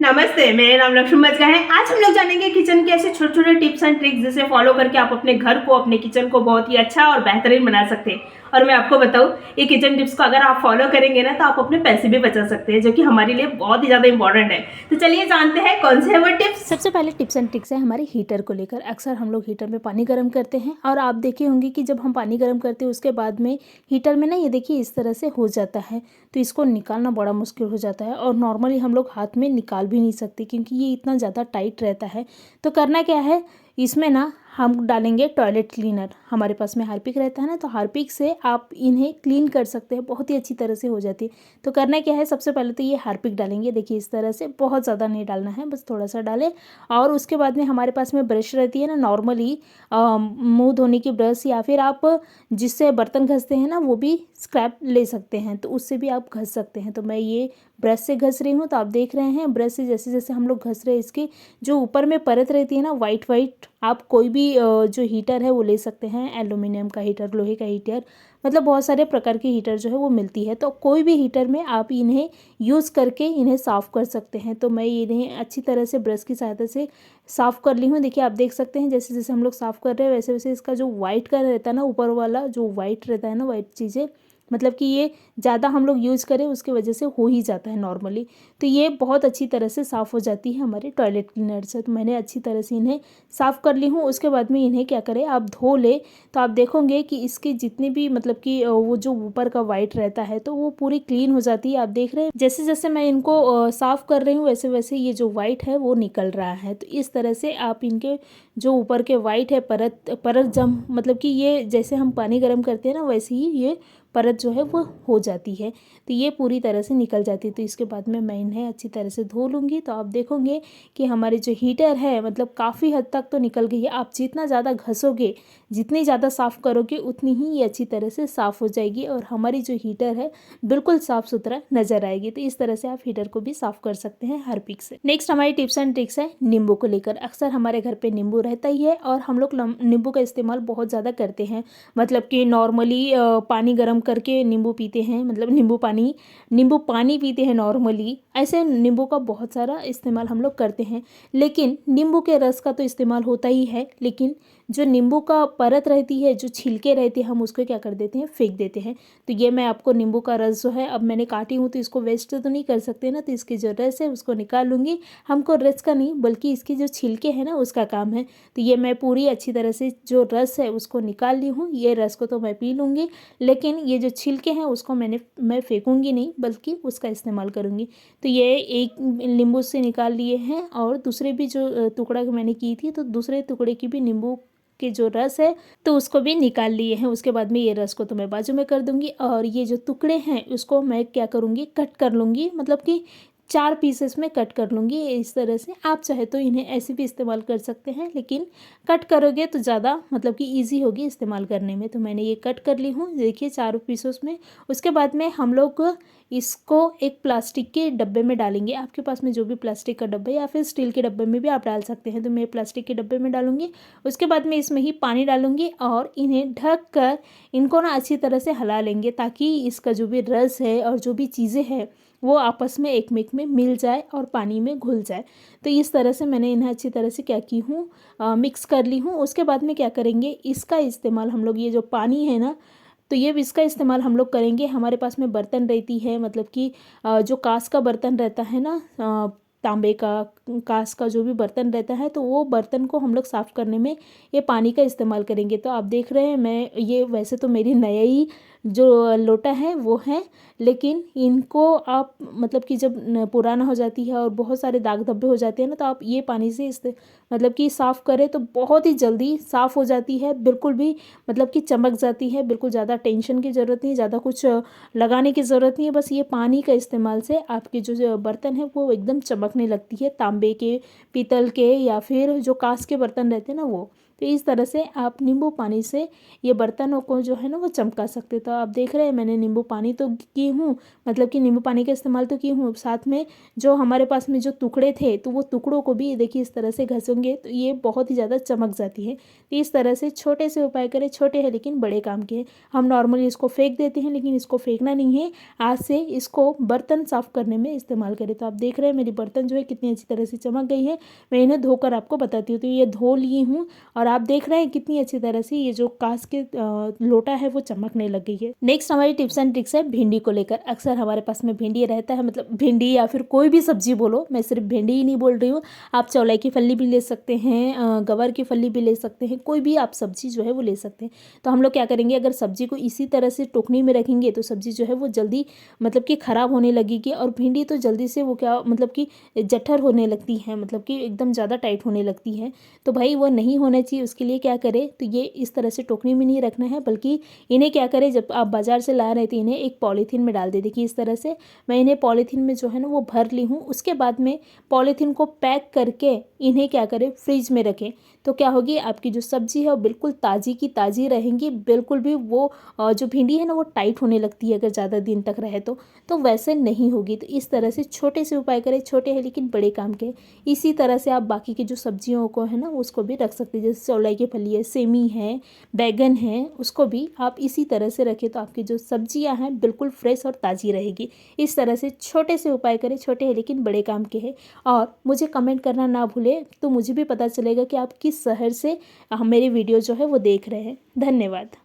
नमस्ते, मेरा नाम लक्ष्मी मचका है। आज हम लोग जानेंगे किचन के ऐसे छोटे-छोटे टिप्स एंड ट्रिक्स जिसे फॉलो करके आप अपने घर को, अपने किचन को बहुत ही अच्छा और बेहतरीन बना सकते हैं। और मैं आपको बताऊँ, ये किचन टिप्स को अगर आप फॉलो करेंगे ना, तो आप अपने पैसे भी बचा सकते हैं, जो कि हमारे लिए बहुत ही ज़्यादा इम्पोर्टेंट है। तो चलिए जानते हैं कौन से हैं वो टिप्स। सबसे पहले टिप्स एंड ट्रिक्स है हमारे हीटर को लेकर। अक्सर हम लोग हीटर में पानी गर्म करते हैं और आप देखे होंगे कि जब हम पानी गर्म करते हैं उसके बाद में हीटर में ना ये देखिए इस तरह से हो जाता है, तो इसको निकालना बड़ा मुश्किल हो जाता है और नॉर्मली हम लोग हाथ में निकाल भी नहीं सकते क्योंकि ये इतना ज़्यादा टाइट रहता है। तो करना क्या है, इसमें ना हम डालेंगे टॉयलेट क्लीनर। हमारे पास में हार्पिक रहता है ना, तो हार्पिक से आप इन्हें क्लीन कर सकते हैं, बहुत ही अच्छी तरह से हो जाती है। तो करना क्या है, सबसे पहले तो ये हार्पिक डालेंगे, देखिए इस तरह से, बहुत ज़्यादा नहीं डालना है, बस थोड़ा सा डालें। और उसके बाद में हमारे पास में ब्रश रहती है ना, नॉर्मली मुंह धोने की ब्रश, या फिर आप जिससे बर्तन घसते हैं ना वो भी स्क्रैप ले सकते हैं, तो उससे भी आप घस सकते हैं। तो मैं ये ब्रश से घस रही हूँ, तो आप देख रहे हैं ब्रश से जैसे जैसे हम लोग घस रहे हैं, इसकी जो ऊपर में परत रहती है ना वाइट वाइट, आप कोई भी जो हीटर है वो ले सकते हैं, एल्युमिनियम का हीटर, लोहे का हीटर, मतलब बहुत सारे प्रकार की हीटर जो है वो मिलती है। तो कोई भी हीटर में आप इन्हें यूज़ करके इन्हें साफ़ कर सकते हैं। तो मैं इन्हें अच्छी तरह से ब्रश की सहायता से साफ़ कर ली हूँ। देखिए आप देख सकते हैं जैसे जैसे हम लोग साफ़ कर रहे हैं वैसे वैसे इसका जो वाइट का रहता है ना, ऊपर वाला जो वाइट रहता है ना, वाइट चीज़ें, मतलब कि ये ज़्यादा हम लोग यूज़ करें उसकी वजह से हो ही जाता है नॉर्मली। तो ये बहुत अच्छी तरह से साफ़ हो जाती है हमारे टॉयलेट क्लीनर से। तो मैंने अच्छी तरह से इन्हें साफ़ कर ली हूँ। उसके बाद में इन्हें क्या करें, आप धो ले, तो आप देखोगे कि इसके जितने भी मतलब कि वो जो ऊपर का वाइट रहता है तो वो पूरी क्लीन हो जाती है। आप देख रहे हैं जैसे जैसे मैं इनको साफ़ कर रही हूँ वैसे वैसे ये जो वाइट है वो निकल रहा है। तो इस तरह से आप इनके जो ऊपर के वाइट है परत परत जम, मतलब कि ये जैसे हम पानी गर्म करते हैं ना वैसे ही ये परत जो है वो हो जाती है, तो ये पूरी तरह से निकल जाती है। तो इसके बाद में मैं इन्हें अच्छी तरह से धो लूँगी। तो आप देखोगे कि हमारे जो हीटर है मतलब काफ़ी हद तक तो निकल गई है। आप जितना ज़्यादा घसोगे, जितनी ज़्यादा साफ़ करोगे उतनी ही ये अच्छी तरह से साफ़ हो जाएगी और हमारी जो हीटर है बिल्कुल साफ़ सुथरा नज़र आएगी। तो इस तरह से आप हीटर को भी साफ़ कर सकते हैं हार्पिक से। नेक्स्ट हमारी टिप्स एंड ट्रिक्स है नींबू को लेकर। अक्सर हमारे घर पे नींबू रहता ही है और हम लोग नींबू का इस्तेमाल बहुत ज़्यादा करते हैं। मतलब कि नॉर्मली पानी गर्म करके नींबू पीते हैं, मतलब नींबू पानी पीते हैं नॉर्मली। ऐसे नींबू का बहुत सारा इस्तेमाल हम लोग करते हैं, लेकिन नींबू के रस का तो इस्तेमाल होता ही है, लेकिन जो नींबू का परत रहती है, जो छिलके रहते हैं, हम उसको क्या कर देते हैं, फेंक देते हैं। तो ये मैं आपको नींबू का रस जो है, अब मैंने काटी हूँ तो इसको वेस्ट तो नहीं कर सकते ना, तो इसकी जो रस है उसको निकाल लूँगी। हमको रस का नहीं बल्कि इसके जो छिलके हैं ना उसका काम है। तो ये मैं पूरी अच्छी तरह से जो रस है उसको निकाल ली हूँ। ये रस को तो मैं पी लूँगी, लेकिन ये जो छिलके हैं उसको मैं फेंकूँगी नहीं बल्कि उसका इस्तेमाल करूँगी। तो ये एक नींबू से निकाल लिए हैं और दूसरे भी जो टुकड़ा मैंने की थी, तो दूसरे टुकड़े की भी नींबू के जो रस है तो उसको भी निकाल लिए हैं। उसके बाद में ये रस को तो मैं बाजू में कर दूंगी और ये जो टुकड़े हैं उसको मैं क्या करूँगी, कट कर लूँगी, मतलब कि 4 पीसेस में कट कर लूँगी इस तरह से। आप चाहे तो इन्हें ऐसे भी इस्तेमाल कर सकते हैं, लेकिन कट करोगे तो ज़्यादा मतलब कि ईजी होगी इस्तेमाल करने में। तो मैंने ये कट कर ली हूँ, देखिए 4 पीसेस में। उसके बाद में हम लोग इसको एक प्लास्टिक के डब्बे में डालेंगे। आपके पास में जो भी प्लास्टिक का डब्बा या फिर स्टील के डब्बे में भी आप डाल सकते हैं, तो मैं प्लास्टिक के डब्बे में डालूंगी। उसके बाद में इसमें ही पानी डालूंगी और इन्हें ढक कर इनको ना अच्छी तरह से हिला लेंगे, ताकि इसका जो भी रस है और जो भी चीज़ें हैं वो आपस में एक में मिल जाए और पानी में घुल जाए। तो इस तरह से मैंने इन्हें अच्छी तरह से क्या की हूँ, मिक्स कर ली हूँ। उसके बाद में क्या करेंगे, इसका इस्तेमाल हम लोग, ये जो पानी है ना, तो ये इसका इस्तेमाल हम लोग करेंगे। हमारे पास में बर्तन रहती है, मतलब कि जो कांच का बर्तन रहता है ना, तांबे का, कांच का जो भी बर्तन रहता है, तो वो बर्तन को हम लोग साफ़ करने में ये पानी का इस्तेमाल करेंगे। तो आप देख रहे हैं मैं ये, वैसे तो मेरी नया ही जो लोटा है वो है, लेकिन इनको आप मतलब कि जब पुराना हो जाती है और बहुत सारे दाग धब्बे हो जाते हैं ना, तो आप ये पानी से मतलब कि साफ़ करें तो बहुत ही जल्दी साफ़ हो जाती है, बिल्कुल भी मतलब कि चमक जाती है। बिल्कुल ज़्यादा टेंशन की ज़रूरत नहीं, ज़्यादा कुछ लगाने की ज़रूरत नहीं है। बस ये पानी का इस्तेमाल से आपके जो बर्तन है वो एकदम चमकने लगती है, तांबे के, पीतल के या फिर जो कांच के बर्तन रहते हैं ना वो। तो तो इस तरह से आप नींबू पानी से ये बर्तनों को जो है ना वो चमका सकते। तो आप देख रहे हैं मैंने नींबू पानी तो की हूँ, मतलब कि नींबू पानी का इस्तेमाल तो की हूँ, साथ में जो हमारे पास में जो टुकड़े थे तो वो टुकड़ों को भी देखिए इस तरह से घसेंगे तो ये बहुत ही ज़्यादा चमक जाती है। तो इस तरह से छोटे से उपाय करें, छोटे हैं लेकिन बड़े काम के हैं। हम नॉर्मली इसको फेंक देते हैं लेकिन इसको फेंकना नहीं है, आज से इसको बर्तन साफ़ करने में इस्तेमाल करें। तो आप देख रहे हैं मेरी बर्तन जो है कितनी अच्छी तरह से चमक गई है। मैं इन्हें धोकर आपको बताती हूँ। तो ये धो ली हूँ और आप देख रहे हैं कितनी अच्छी तरह से ये जो कांच के लोटा है वो चमकने लग गई है। नेक्स्ट हमारी टिप्स एंड ट्रिक्स है भिंडी को लेकर। अक्सर हमारे पास में भिंडी रहता है, मतलब भिंडी या फिर कोई भी सब्जी बोलो, मैं सिर्फ भिंडी ही नहीं बोल रही हूँ, आप चौलाई की फली भी ले सकते हैं, गवार की फली भी ले सकते हैं, कोई भी आप सब्जी जो है वो ले सकते हैं। तो हम लोग क्या करेंगे, अगर सब्जी को इसी तरह से टोकनी में रखेंगे तो सब्जी जो है वो जल्दी मतलब कि ख़राब होने लगेगी। और भिंडी तो जल्दी से वो क्या मतलब कि जठर होने लगती है, मतलब कि एकदम ज़्यादा टाइट होने लगती है। तो भाई वो नहीं होना चाहिए, उसके लिए क्या करें, तो ये इस तरह से टोकनी में नहीं रखना है, बल्कि इन्हें क्या करें, जब आप बाज़ार से ला रहे थे इन्हें एक पॉलीथीन में डाल दे। देखिए इस तरह से मैं इन्हें पॉलीथीन में जो है ना वो भर ली हूँ। उसके बाद में पॉलीथीन को पैक करके इन्हें क्या करें, फ्रिज में रखें। तो क्या होगी, आपकी जो सब्जी है वो बिल्कुल ताज़ी की ताज़ी रहेंगी। बिल्कुल भी वो जो भिंडी है ना वो टाइट होने लगती है अगर ज़्यादा दिन तक रहे तो वैसे नहीं होगी। तो इस तरह से छोटे से उपाय करें, छोटे हैं लेकिन बड़े काम के। इसी तरह से आप बाकी की जो सब्जियों को है ना उसको भी रख सकते हैं, जैसे चौलाई की फली है, सेमी है, बैगन है, उसको भी आप इसी तरह से रखें तो आपकी जो सब्जियां हैं बिल्कुल फ्रेश और ताज़ी रहेगी। इस तरह से छोटे से उपाय करें, छोटे हैं लेकिन बड़े काम के हैं। और मुझे कमेंट करना ना भूलें, तो मुझे भी पता चलेगा कि आप किस शहर से मेरी वीडियो जो है वो देख रहे हैं। धन्यवाद।